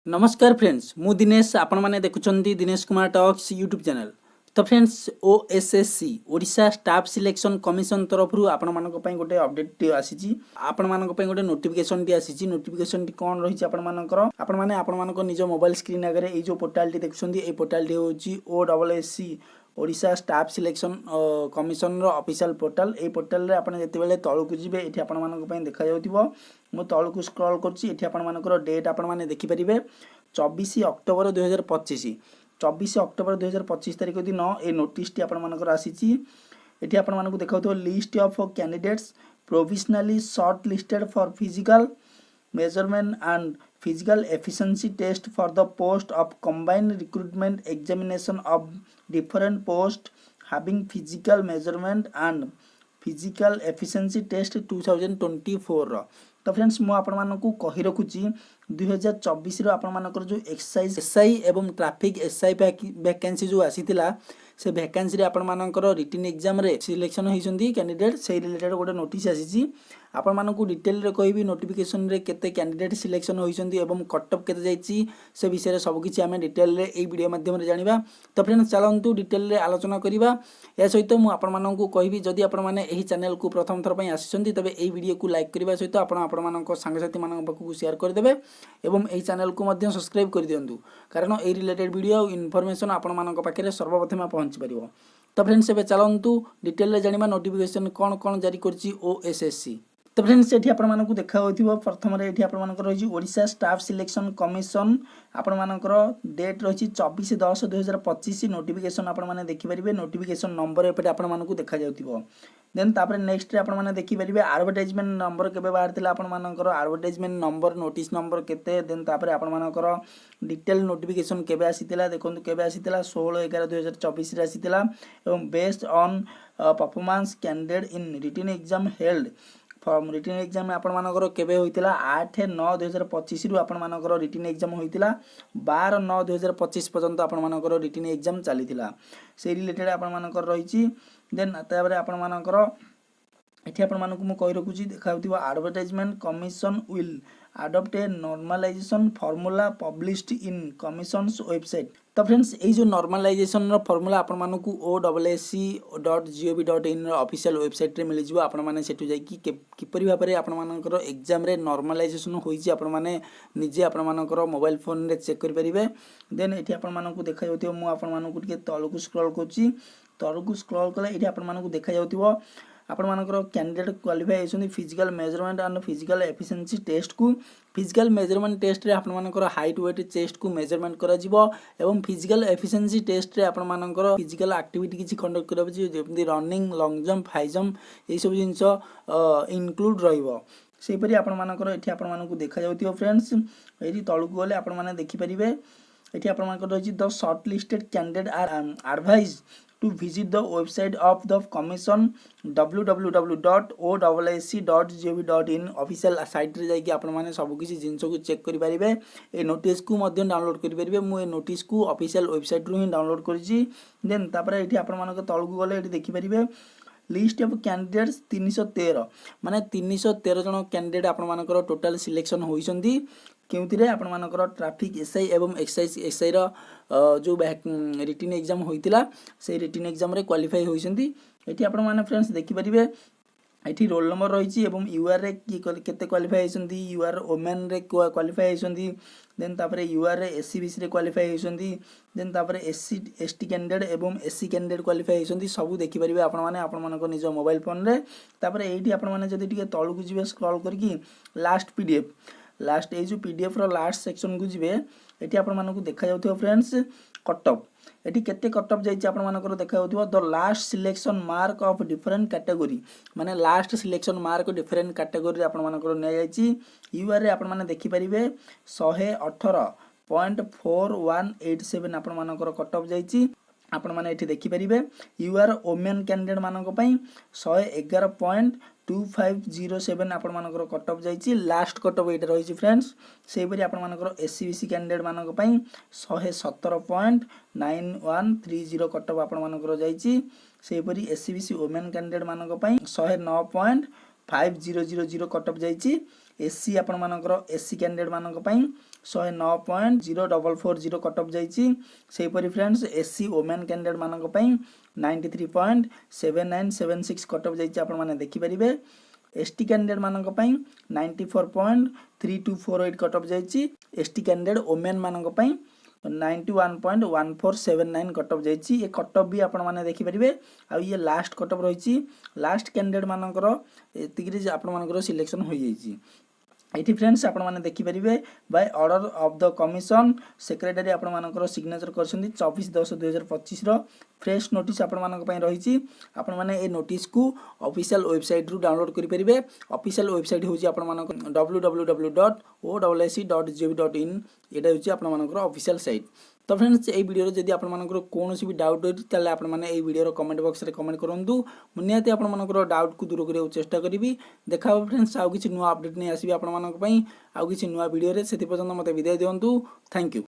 नमस्कार फ्रेंड्स मु दिनेश आपण माने देखुचंती Dinesh Kumar talks YouTube channel. तो friends OSSC Odisha staff selection commission तरफ आपण मानक पई गोटे अपडेट आसीची आपण मानक पई गोटे नोटिफिकेशन टी आसीची नोटिफिकेशन टी कोन रहिची आपण मानक निज मोबाइल स्क्रीन आगे ए जो पोर्टल टी देखुचंती ए पोर्टल टी होची OSSC Odisha staff selection commission रो ऑफिशियल पोर्टल ए पोर्टल रे आपण जते बेले तळकु जिवे एठी आपण मानक पई देखा जाउतिबो मु तळकु स्क्रॉल करछि एठी आपण मानकर डेट आपण माने देखि परिबे 24 अक्टोबर 2025 24 अक्टोबर 2025 तारिख दिन ए नोटिस टी आपण मानकर आसीची एठी आपण मानकु देखाउतो list of candidates provisionally shortlisted for physical measurement and physical efficiency test for the post of combined recruitment examination of different posts having physical measurement and physical efficiency test 2024 तो friends मु आपण मानकु कहि रखुची 2024 रो आपण मानकर जो excise SI एवं traffic SI vacancy जो आसीतिला से वैकेंसी रे आपण मानकर रिटन एग्जाम रे सिलेक्शन होइसंदी कैंडिडेट से रिलेटेड गोटे नोटिस आसीची आपण मानकु डिटेल रे कहबी नोटिफिकेशन रे केते कैंडिडेट सिलेक्शन होइसंदी एवं कट ऑफ केते जाईची से विषय रे सब किछि हमें डिटेल रे ए वीडियो माध्यम रे जानिबा। तो फ्रेंड्स चलंतु डिटेल रे आलोचना करिबा या सहित मु आपण मानकु कहबी जदि आपण माने एही चैनल को प्रथम थर पई आसीसंदी तबे एही वीडियो को लाइक करिबा सहित आपण मानक सांगसाथी मानक पाखु शेयर कर देबे एवं एही चैनल को मध्य सब्सक्राइब कर दियंतु कारण एही रिलेटेड वीडियो इन्फॉर्मेशन आपण मानक पाखरे सर्वप्रथम पहुंच परिबो। तो फ्रेंड्स एबे चलंतु डिटेल रे जानिबा नोटिफिकेशन कोन कोन जारी करछि ओएसएससी। तो फ्रेंड्स एठी आपण मानकु देखा होइथिबो प्रथम रे एठी आपण मानकर रहिछि ओडिशा स्टाफ सिलेक्शन कमिशन आपण मानकर डेट रहिछि 24/10/2025 नोटिफिकेशन आपण माने देखि परिबे नोटिफिकेशन नंबर एपटे आपण मानकु देखा जाउथिबो देन तापर नेक्स्ट रे आपण माने देखि परिबे एडवर्टाइजमेंट नंबर केबे बाहर थिला आपण मानकर एडवर्टाइजमेंट नंबर नोटिस नंबर केते देन तापर आपण मानकर डिटेल नोटिफिकेशन केबे आसीतिला देखंतु केबे आसीतिला 16/11/2024 रे आसीतिला एवं based on performance candidate in written exam held from written exam आपण मानकर केबे होइतिला 8/9/2025 रु आपण मानकर रिटन एग्जाम होइतिला 12/9/2025 पर्यंत आपण मानकर रिटन एग्जाम चलीतिला से रिलेटेड आपण मानकर रहिछि देन ताबरे आपण मानकर एठी आपण मानकु मु कहि रखुछि देखाउतिबो advertisement commission will adopt a normalisation formula published in commission's website. तो फ्रेंड्स ए जो नॉर्मलाइजेशन रो फार्मूला आपण मानकु ossc.gov.in रो ऑफिशियल वेबसाइट रे मिलि जिवो आपण माने सेटु जाई कि किपरि भाबरे आपण मानकर एग्जाम रे नॉर्मलाइजेशन होईछि आपण माने निजे आपण मानकर मोबाइल फोन रे चेक करि परिबे देन एठी आपण मानकु देखा जाउतिबो मु आपण मानकु टिके तळकु स्क्रॉल करछि तळकु स्क्रॉल कले एठी आपण मानकु देखा जाउतिबो आपण मानकर कैंडिडेट क्वालिफाई होइछन्ती physical measurement and physical efficiency test को फिजिकल मेजरमेंट टेस्ट रे आपण मानकर हाइट वेट चेस्ट को मेजरमेंट करा जिवो एवं फिजिकल एफिशिएंसी टेस्ट रे आपण मानकर फिजिकल एक्टिविटी किछि कंडक्ट करबो जेमति running long jump high jump ए सब जिंस इंक्लूड रहिबो सेहि परि आपण मानकर एठी आपण मानकु देखा जाउतियो फ्रेंड्स एठी तळकु गले आपण माने देखि परिबे एठी आपण मानकर रहिछि the shortlisted candidate are advised to visit the website of the commission www.ossc.gov.in official site रे जाई आपण माने सब किछि जिंस को चेक करि परिबे ए नोटिस को मध्य डाउनलोड करि परिबे मु ए नोटिस को ऑफिशियल वेबसाइट रु ही डाउनलोड करिछि देन तापर एठी आपण मानक तळकु गले एठी देखि परिबे लिस्ट ऑफ कैंडिडेट्स 313 माने 313 जन कैंडिडेट आपण मानकर टोटल सिलेक्शन होइसंदी केउतिरे आपण मानकर ट्रैफिक एसआई एवं एक्साइज एसआई रो जो रिटन एग्जाम होइतिला से रिटन एग्जाम रे क्वालिफाई होइसंदी एठी आपण माने फ्रेंड्स देखि परिबे एठी रोल नंबर रहिछि एवं यूआर रे केते क्वालिफाई होइसंदी यूआर ओमेन रे क्वालिफाई होइसंदी देन तापरे यूआर रे एससीबीसी रे क्वालिफाई होइसंदी देन तापरे एससी एसटी कैंडिडेट एवं एससी कैंडिडेट क्वालिफाई होइसंदी सब देखि परिबे आपण माने आपण मानको निज मोबाइल फोन रे तापरे एठी आपण माने जदी टिके तळकु जिवे स्क्रॉल करकी लास्ट पीडीएफ लास्ट ए जो पीडीएफ रो लास्ट सेक्शन को जिवे एठी आपण मानको देखा जाउथो फ्रेंड्स कट ऑफ एठी केते कट ऑफ जाईछि आपण मानकर देखा जाउथो the last selection mark of different category माने last selection mark different category आपण मानकर ने जाईछि यूआर रे आपण माने देखि परिबे 118.4187 आपण मानकर कट ऑफ जाईछि आपण माने एठी देखि परिबे यूआर वुमेन कैंडिडेट मानक पई 111.2507 आपण मानकर कट ऑफ जाईछि लास्ट कट ऑफ एटा रहिछि फ्रेंड्स सेहि परि आपण मानकर एससीबीसी कैंडिडेट मानक पई 117.9130 कट ऑफ आपण मानकर जाईछि सेहि परि एससीबीसी वुमेन कैंडिडेट मानक पई 109.5000 कट ऑफ जाईछि एससी आपण मानकर एससी कैंडिडेट मानक पई 109.0440 कट ऑफ जाइए। से फ्रेंड्स एससी वोमेन कैंडिडेट मानक 93.7976 कट ऑफ जाइए आपण मैंने देखिपारे। एसटी कैंडिडेट मानक 94.3248 कट ऑफ जाइए। एसटी कैंडिडेट वोमेन मानक 91.1479 कट ऑफ जाइए। ये कट ऑफ भी आपण मैंने देखिपारे। आ ये लास्ट कट ऑफ रही लास्ट कैंडिडेट मानकर एतिक आपण मानकर सिलेक्शन हो जाइए। ये फ्रेंड्स आपण मैंने देखिपारे by order of the commission secretary आपण मानकर सिग्नेचर करछन्ती 24/10/2025 फ्रेश नोटिस आपण मानक पई रही। आपण माने ए नोटिस को ऑफिशियल वेबसाइट रु डाउनलोड करि परिबे। ऑफिशियल वेबसाइट होची आपण मानक www.ossc.gov.in एटा होची आपण मानकर ऑफिशियल साइट। तो फ्रेंड्स ये वीडियो जदि आपण मानकर कोनोसी भी डाउट होती ताले आपण माने ए वीडियो कमेंट बॉक्स रे कमेंट करंतु। मु निहाती आपण मानकर डाउट को दूर करियो चेष्टा करिवि। देखा फ्रेंड्स आउ किछि नुवा अपडेट नै आसीबि आपण मानक पई आउ किछि नुवा वीडियो रे। सेति पर्यंत मते विदाय दियंतु। Thank you.